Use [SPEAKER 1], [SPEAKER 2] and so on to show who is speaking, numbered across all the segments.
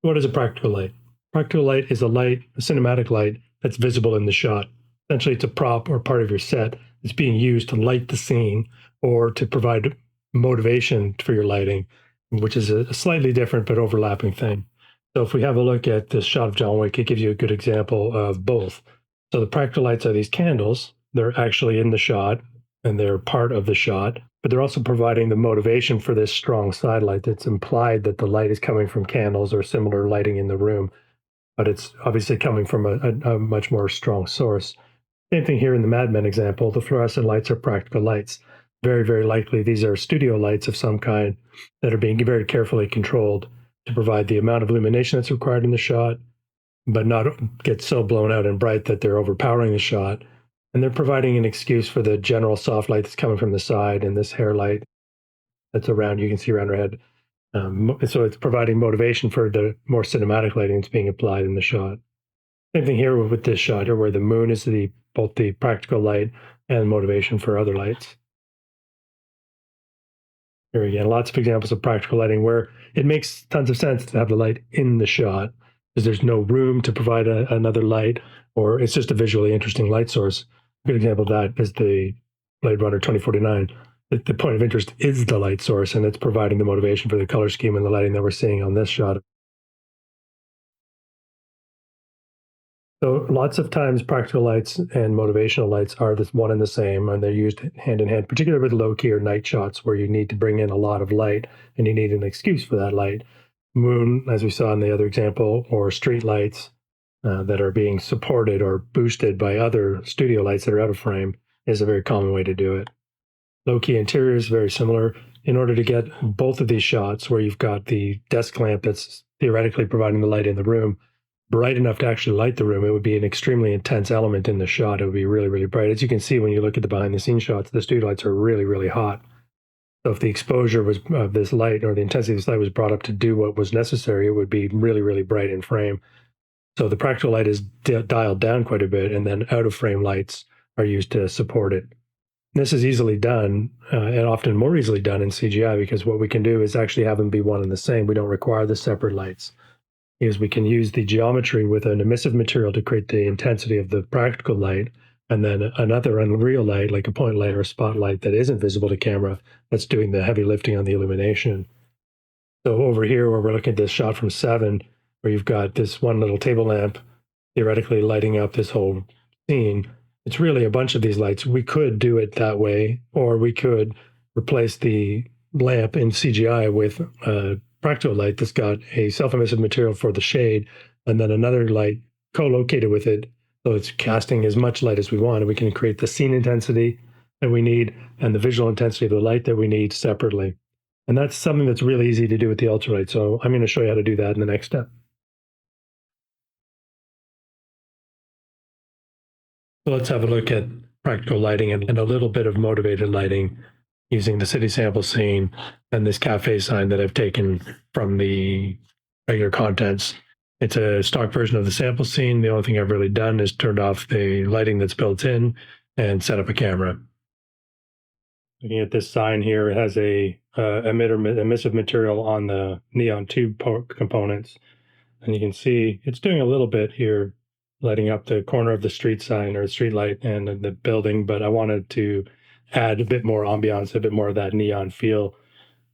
[SPEAKER 1] What is a practical light? Practical light is a cinematic light that's visible in the shot. Essentially, it's a prop or part of your set that's being used to light the scene or to provide motivation for your lighting, which is a slightly different but overlapping thing. So if we have a look at this shot of John Wick, it gives you a good example of both. So the practical lights are these candles. They're actually in the shot and they're part of the shot, but they're also providing the motivation for this strong side light that's implied that the light is coming from candles or similar lighting in the room, but it's obviously coming from a much more strong source. Same thing here in the Mad Men example. The fluorescent lights are practical lights. Very, very likely these are studio lights of some kind that are being very carefully controlled to provide the amount of illumination that's required in the shot, but not get so blown out and bright that they're overpowering the shot. And they're providing an excuse for the general soft light that's coming from the side and this hair light that's around, you can see around her head. So it's providing motivation for the more cinematic lighting that's being applied in the shot. Same thing here with this shot here, where the moon is both the practical light and motivation for other lights. Here again, lots of examples of practical lighting where it makes tons of sense to have the light in the shot because there's no room to provide another light, or it's just a visually interesting light source. A good example of that is the Blade Runner 2049. The point of interest is the light source, and it's providing the motivation for the color scheme and the lighting that we're seeing on this shot. So lots of times practical lights and motivational lights are this one and the same, and they're used hand in hand, particularly with low key or night shots where you need to bring in a lot of light and you need an excuse for that light. Moon, as we saw in the other example, or street lights that are being supported or boosted by other studio lights that are out of frame is a very common way to do it. Low key interior is very similar. In order to get both of these shots where you've got the desk lamp that's theoretically providing the light in the room bright enough to actually light the room, it would be an extremely intense element in the shot. It would be really, really bright. As you can see when you look at the behind the scenes shots, the studio lights are really, really hot. So if the exposure was of this light or the intensity of this light was brought up to do what was necessary, it would be really, really bright in frame. So the practical light is dialed down quite a bit, and then out of frame lights are used to support it. This is easily done, and often more easily done in CGI, because what we can do is actually have them be one and the same. We don't require the separate lights. Is we can use the geometry with an emissive material to create the intensity of the practical light, and then another unreal light, like a point light or a spotlight that isn't visible to camera, that's doing the heavy lifting on the illumination. So over here, where we're looking at this shot from 7, where you've got this one little table lamp theoretically lighting up this whole scene, it's really a bunch of these lights. We could do it that way, or we could replace the lamp in CGI with a practical light that's got a self-emissive material for the shade, and then another light co-located with it, so it's casting as much light as we want, and we can create the scene intensity that we need and the visual intensity of the light that we need separately. And that's something that's really easy to do with the UltraLight. So I'm going to show you how to do that in the next step. So let's have a look at practical lighting and a little bit of motivated lighting using the city sample scene and this cafe sign that I've taken from the regular contents. It's a stock version of the sample scene. The only thing I've really done is turned off the lighting that's built in and set up a camera. Looking at this sign here, it has a emissive material on the neon tube components. And you can see it's doing a little bit here, lighting up the corner of the street sign or street light and the building, but I wanted to add a bit more ambiance, a bit more of that neon feel.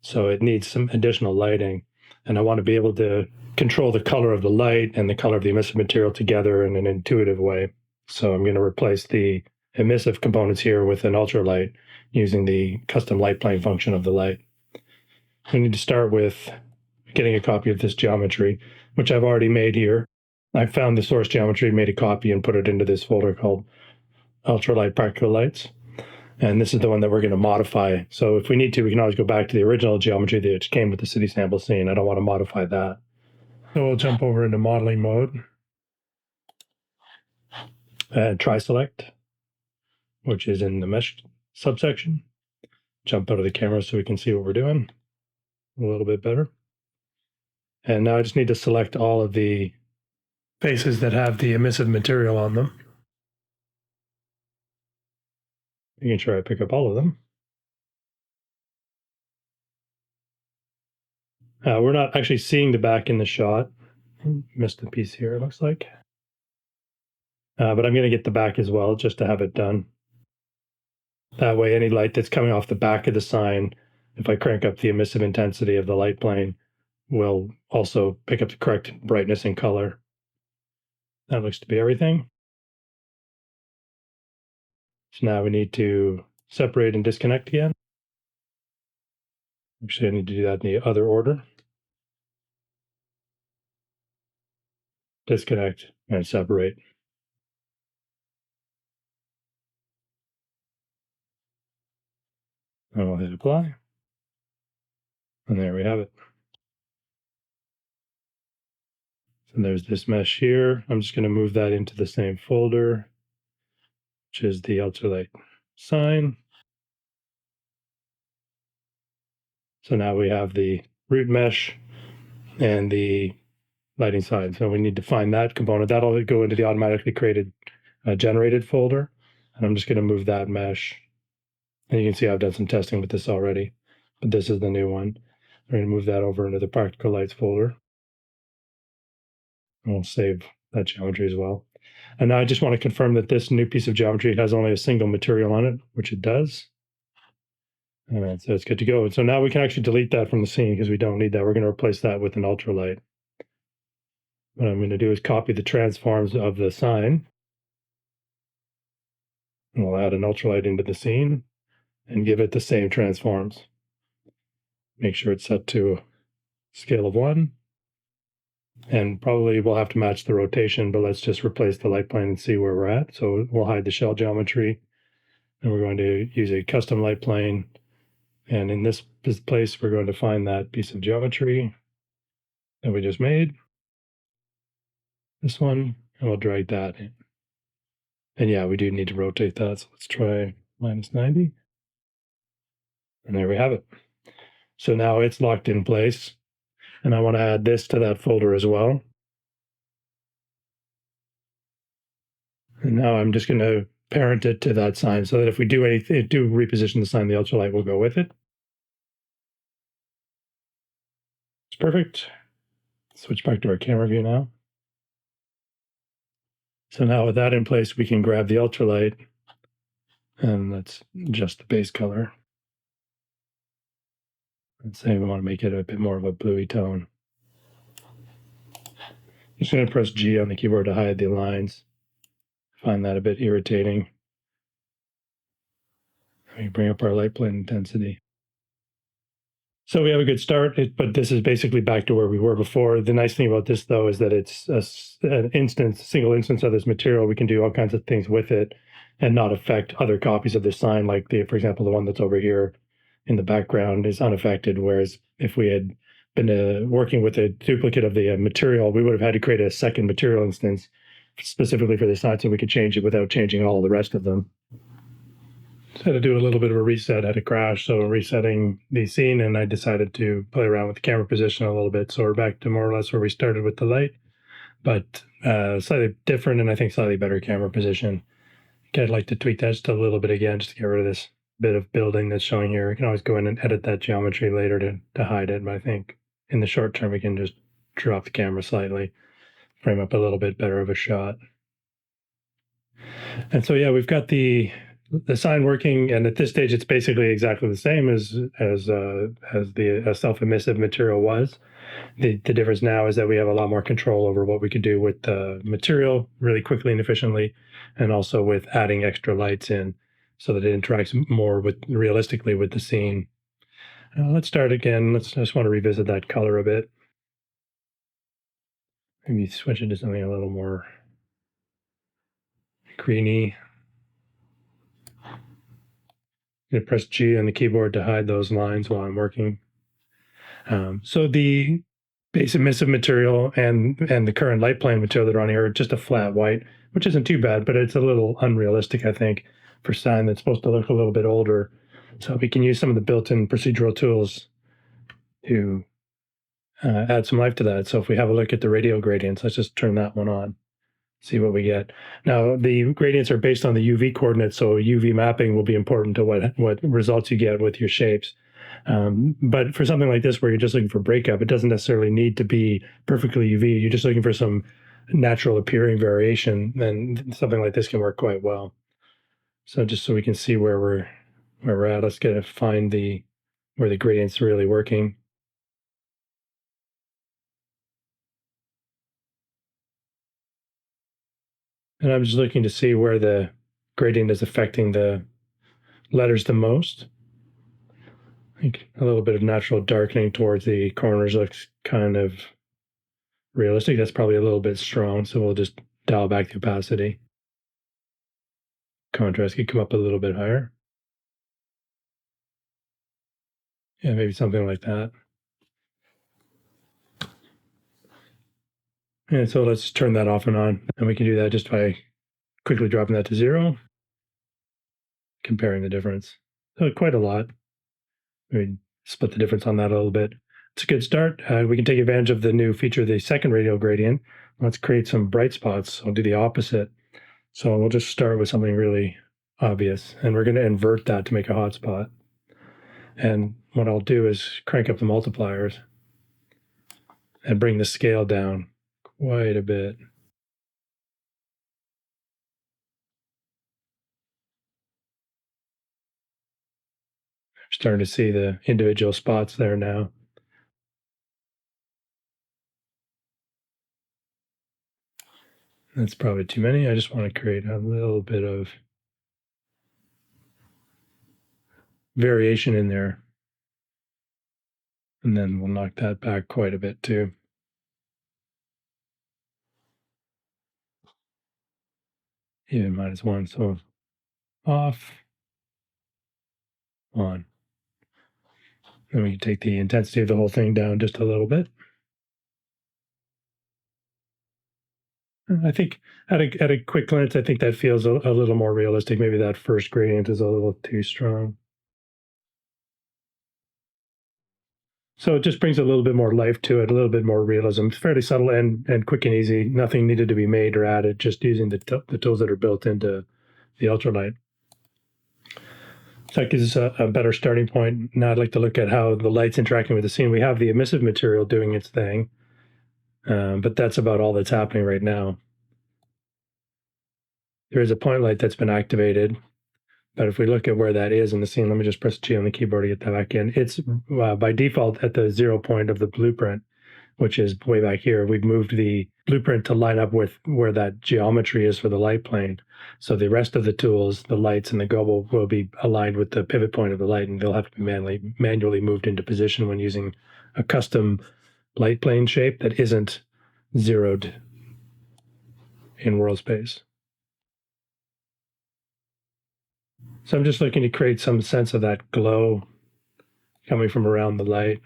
[SPEAKER 1] So it needs some additional lighting. And I want to be able to control the color of the light and the color of the emissive material together in an intuitive way. So I'm going to replace the emissive components here with an UltraLight using the custom light plane function of the light. We need to start with getting a copy of this geometry, which I've already made here. I found the source geometry, made a copy, and put it into this folder called UltraLight Practical Lights. And this is the one that we're going to modify. So if we need to, we can always go back to the original geometry that came with the city sample scene. I don't want to modify that. So we'll jump over into modeling mode and try select, which is in the mesh subsection. Jump out of the camera so we can see what we're doing a little bit better. And now I just need to select all of the faces that have the emissive material on them. Making sure I pick up all of them. We're not actually seeing the back in the shot, Missed a piece here, it looks like. But I'm going to get the back as well, just to have it done. That way, any light that's coming off the back of the sign, if I crank up the emissive intensity of the light plane, will also pick up the correct brightness and color. That looks to be everything. So now we need to separate and disconnect again. Actually, I need to do that in the other order. Disconnect and separate. And we'll hit apply. And there we have it. So there's this mesh here. I'm just going to move that into the same folder, which is the UltraLight sign. So now we have the root mesh and the lighting sign. So we need to find that component. That'll go into the automatically created generated folder. And I'm just going to move that mesh. And you can see I've done some testing with this already, but this is the new one. I'm going to move that over into the practical lights folder. And we'll save that geometry as well. And now I just want to confirm that this new piece of geometry has only a single material on it, which it does. All right, so it's good to go. And so now we can actually delete that from the scene because we don't need that. We're going to replace that with an UltraLight. What I'm going to do is copy the transforms of the sign. And we'll add an UltraLight into the scene and give it the same transforms. Make sure it's set to scale of 1. And probably we'll have to match the rotation, but let's just replace the light plane and see where we're at. So we'll hide the shell geometry. And we're going to use a custom light plane. And in this place, we're going to find that piece of geometry that we just made. This one, and we'll drag that in. And yeah, we do need to rotate that. So let's try -90. And there we have it. So now it's locked in place. And I want to add this to that folder as well. And now I'm just going to parent it to that sign so that if we do anything, do reposition the sign, the UltraLight will go with it. It's perfect. Switch back to our camera view now. So now with that in place, we can grab the UltraLight and let's adjust the base color. Let's say we want to make it a bit more of a bluey tone. I'm just going to press G on the keyboard to hide the lines. Find that a bit irritating. We bring up our light plane intensity. So we have a good start, but this is basically back to where we were before. The nice thing about this, though, is that it's a single instance of this material. We can do all kinds of things with it and not affect other copies of the sign, like for example, the one that's over here in the background is unaffected. Whereas if we had been working with a duplicate of the material, we would have had to create a second material instance specifically for this sign so we could change it without changing all the rest of them. So I had to do a little bit of a reset, had a crash, so resetting the scene, and I decided to play around with the camera position a little bit. So we're back to more or less where we started with the light, but slightly different and I think slightly better camera position. I'd like to tweak that just a little bit again, just to get rid of this bit of building that's showing here. We can always go in and edit that geometry later to hide it, but I think in the short term, we can just drop the camera slightly, frame up a little bit better of a shot. And so, yeah, we've got the sign working, and at this stage, it's basically exactly the same as the self-emissive material was. The difference now is that we have a lot more control over what we could do with the material really quickly and efficiently, and also with adding extra lights in so that it interacts more realistically with the scene. Let's start again. I just want to revisit that color a bit. Maybe switch it to something a little more greeny. I'm going to press G on the keyboard to hide those lines while I'm working. So the base emissive material and the current light plane material that are on here are just a flat white, which isn't too bad, but it's a little unrealistic, I think, for sign that's supposed to look a little bit older. So we can use some of the built-in procedural tools to add some life to that. So if we have a look at the radial gradients, let's just turn that one on, see what we get. Now, the gradients are based on the UV coordinates, so UV mapping will be important to what results you get with your shapes. But for something like this, where you're just looking for breakup, it doesn't necessarily need to be perfectly UV. You're just looking for some natural appearing variation, then something like this can work quite well. So just so we can see where we're at, let's get to find where the gradient's really working. And I'm just looking to see where the gradient is affecting the letters the most. I think a little bit of natural darkening towards the corners looks kind of realistic. That's probably a little bit strong, so we'll just dial back the opacity. Contrast could come up a little bit higher. Yeah, maybe something like that. And so let's turn that off and on. And we can do that just by quickly dropping that to 0, comparing the difference. So quite a lot. We split the difference on that a little bit. It's a good start. We can take advantage of the new feature, the second radial gradient. Let's create some bright spots. I'll do the opposite. So we'll just start with something really obvious, and we're going to invert that to make a hotspot. And what I'll do is crank up the multipliers and bring the scale down quite a bit. Starting to see the individual spots there now. That's probably too many. I just want to create a little bit of variation in there. And then we'll knock that back quite a bit too. Even -1, so off, on. Then we can take the intensity of the whole thing down just a little bit. I think at a quick glance, I think that feels a little more realistic. Maybe that first gradient is a little too strong. So it just brings a little bit more life to it, a little bit more realism. It's fairly subtle and quick and easy. Nothing needed to be made or added, just using the tools that are built into the UltraLight. So that gives us a better starting point. Now I'd like to look at how the light's interacting with the scene. We have the emissive material doing its thing, but that's about all that's happening right now. There is a point light that's been activated, but if we look at where that is in the scene, let me just press G on the keyboard to get that back in. It's by default at the 0 point of the blueprint, which is way back here. We've moved the blueprint to line up with where that geometry is for the light plane. So the rest of the tools, the lights and the gobo, will be aligned with the pivot point of the light, and they'll have to be manually moved into position when using a custom light plane shape that isn't zeroed in world space. So I'm just looking to create some sense of that glow coming from around the light.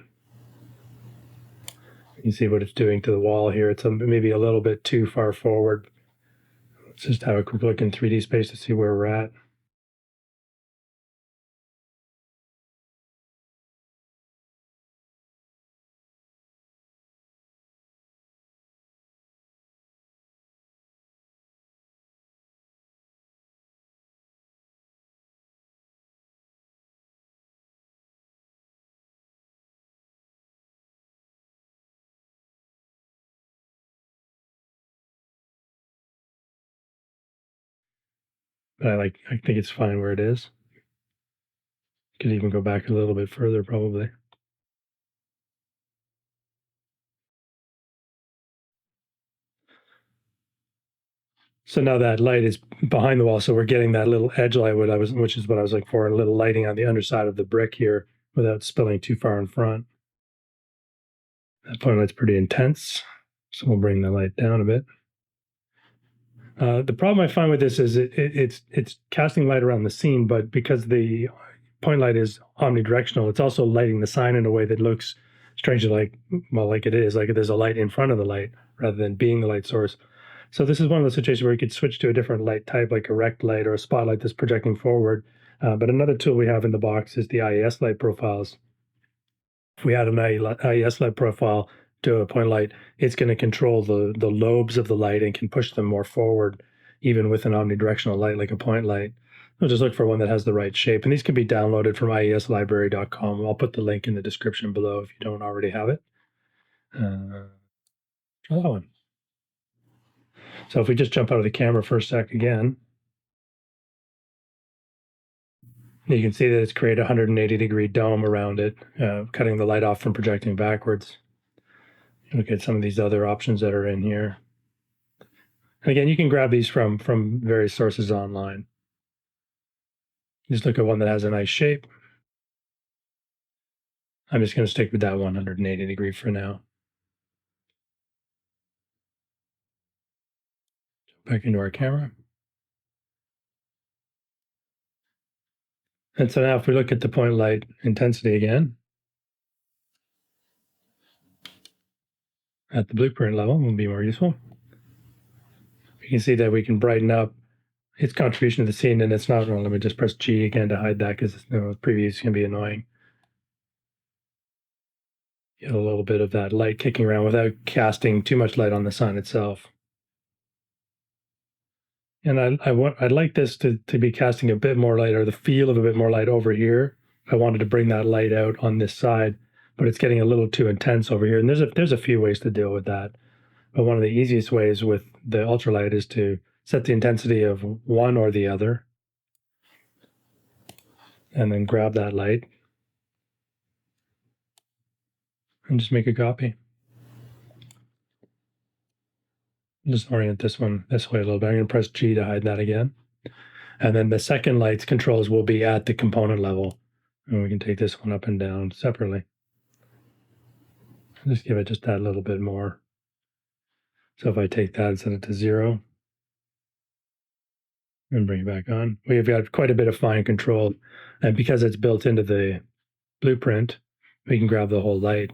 [SPEAKER 1] You see what it's doing to the wall here. It's maybe a little bit too far forward. Let's just have a quick look in 3D space to see where we're at. But I think it's fine where it is. Could even go back a little bit further, probably. So now that light is behind the wall, so we're getting that little edge light, which is what I was looking for, a little lighting on the underside of the brick here without spilling too far in front. That point light's pretty intense, so we'll bring the light down a bit. The problem I find with this is it's casting light around the scene, but because the point light is omnidirectional, it's also lighting the sign in a way that looks strangely like it is, like there's a light in front of the light rather than being the light source. So this is one of those situations where you could switch to a different light type, like a rect light or a spotlight that's projecting forward. But another tool we have in the box is the IES light profiles. If we add an IES light profile to a point light, it's going to control the lobes of the light and can push them more forward, even with an omnidirectional light like a point light. We'll just look for one that has the right shape. And these can be downloaded from ieslibrary.com. I'll put the link in the description below if you don't already have it. Try that one. So if we just jump out of the camera for a sec again, you can see that it's created a 180-degree dome around it, cutting the light off from projecting backwards. Look at some of these other options that are in here. And again, you can grab these from various sources online. Just look at one that has a nice shape. I'm just going to stick with that 180 degree for now. Back into our camera. And so now if we look at the point light intensity again, at the blueprint level will be more useful. You can see that we can brighten up its contribution to the scene, and it's not, well, let me just press G again to hide that because previews can be annoying. Get a little bit of that light kicking around without casting too much light on the sun itself. And I'd like this to be casting a bit more light, or the feel of a bit more light over here. I wanted to bring that light out on this side, but it's getting a little too intense over here. And there's a few ways to deal with that. But one of the easiest ways with the ultralight is to set the intensity of one or the other, and then grab that light and just make a copy. Just orient this one this way a little bit. I'm going to press G to hide that again. And then the second light's controls will be at the component level. And we can take this one up and down separately. Just give it just that little bit more. So if I take that and set it to 0 and bring it back on, we've got quite a bit of fine control. And because it's built into the blueprint, we can grab the whole light.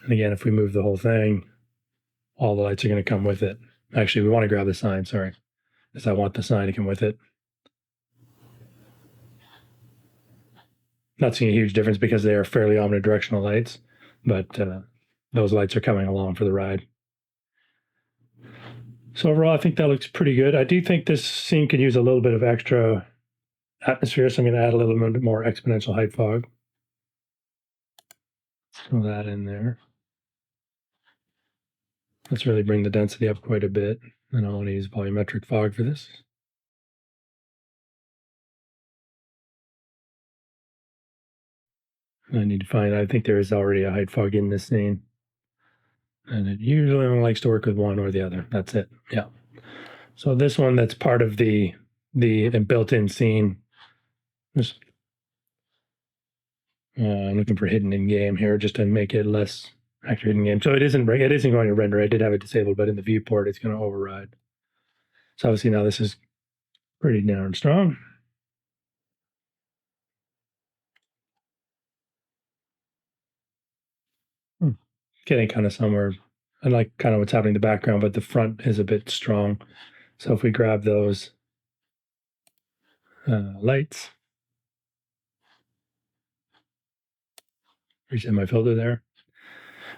[SPEAKER 1] And again, if we move the whole thing, all the lights are going to come with it. Actually, we want to grab the sign, sorry, because I want the sign to come with it. Not seeing a huge difference because they are fairly omnidirectional lights, but those lights are coming along for the ride. So overall, I think that looks pretty good. I do think this scene could use a little bit of extra atmosphere, so I'm going to add a little bit more exponential height fog. Throw that in there. Let's really bring the density up quite a bit. And I want to use volumetric fog for this. I need to find, I think there is already a height fog in this scene. And it usually only likes to work with one or the other. That's it. Yeah. So this one that's part of the built-in scene. I'm looking for hidden in game here just to make it less accurate in game. So it isn't going to render. I did have it disabled, but in the viewport, it's going to override. So obviously now this is pretty darn strong. Getting kind of somewhere. I like kind of what's happening in the background, but the front is a bit strong. So if we grab those lights, reset my filter there.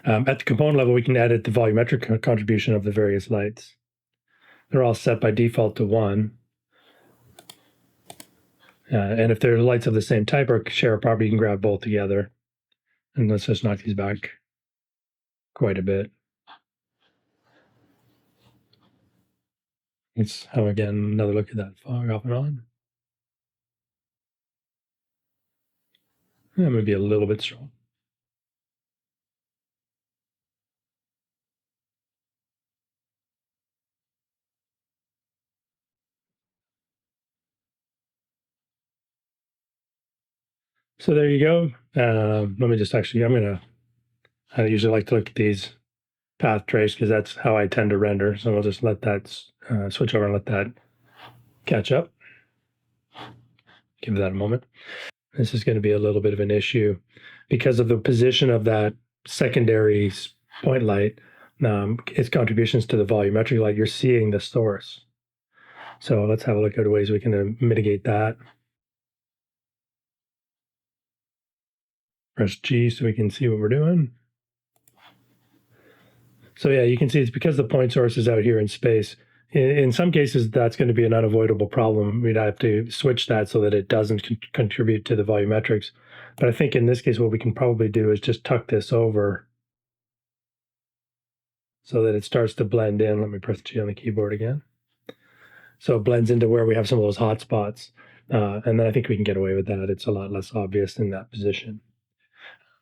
[SPEAKER 1] At the component level, we can edit the volumetric contribution of the various lights. They're all set by default to 1. And if they're lights of the same type or share a property, you can grab both together. And let's just knock these back quite a bit. Let's have, again, another look at that fog off and on. That might be a little bit strong. So there you go. Let me just actually, I usually like to look at these path trace because that's how I tend to render. So we'll just let that switch over and let that catch up. Give that a moment. This is going to be a little bit of an issue because of the position of that secondary point light, its contributions to the volumetric light. You're seeing the source. So let's have a look at ways we can mitigate that. Press G so we can see what we're doing. So yeah, you can see it's because the point source is out here in space. In some cases, that's going to be an unavoidable problem. We'd have to switch that so that it doesn't contribute to the volumetrics. But I think in this case, what we can probably do is just tuck this over so that it starts to blend in. Let me press G on the keyboard again. So it blends into where we have some of those hotspots. And then I think we can get away with that. It's a lot less obvious in that position.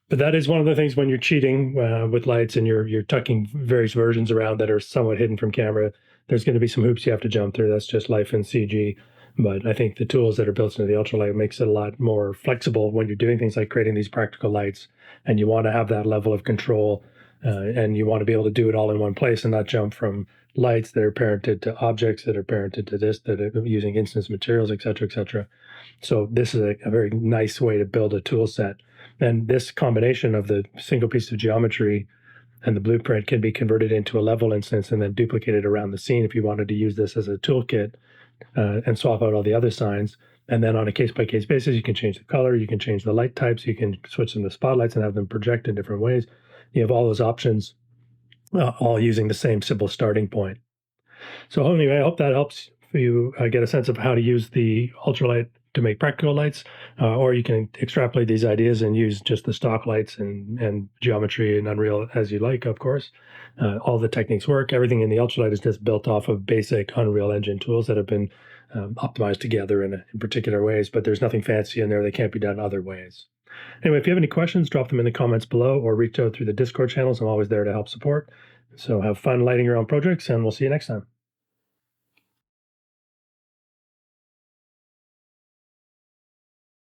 [SPEAKER 1] But that is one of the things when you're cheating with lights and you're tucking various versions around that are somewhat hidden from camera. There's going to be some hoops you have to jump through. That's just life in CG. But I think the tools that are built into the UltraLight makes it a lot more flexible when you're doing things like creating these practical lights, and you want to have that level of control, and you want to be able to do it all in one place and not jump from lights that are parented to objects that are parented to this, that are using instance materials, et cetera, et cetera. So this is a very nice way to build a tool set. And this combination of the single piece of geometry and the blueprint can be converted into a level instance and then duplicated around the scene if you wanted to use this as a toolkit, and swap out all the other signs. And then on a case-by-case basis, you can change the color, you can change the light types, you can switch them to spotlights and have them project in different ways. You have all those options, all using the same simple starting point. So anyway, I hope that helps you get a sense of how to use the UltraLight to make practical lights, or you can extrapolate these ideas and use just the stock lights and geometry and Unreal as you like, of course. All the techniques work. Everything in the UltraLight is just built off of basic Unreal Engine tools that have been optimized together in particular ways, but there's nothing fancy in there that can't be done other ways. Anyway, if you have any questions, drop them in the comments below or reach out through the Discord channels. I'm always there to help support. So have fun lighting your own projects, and we'll see you next time.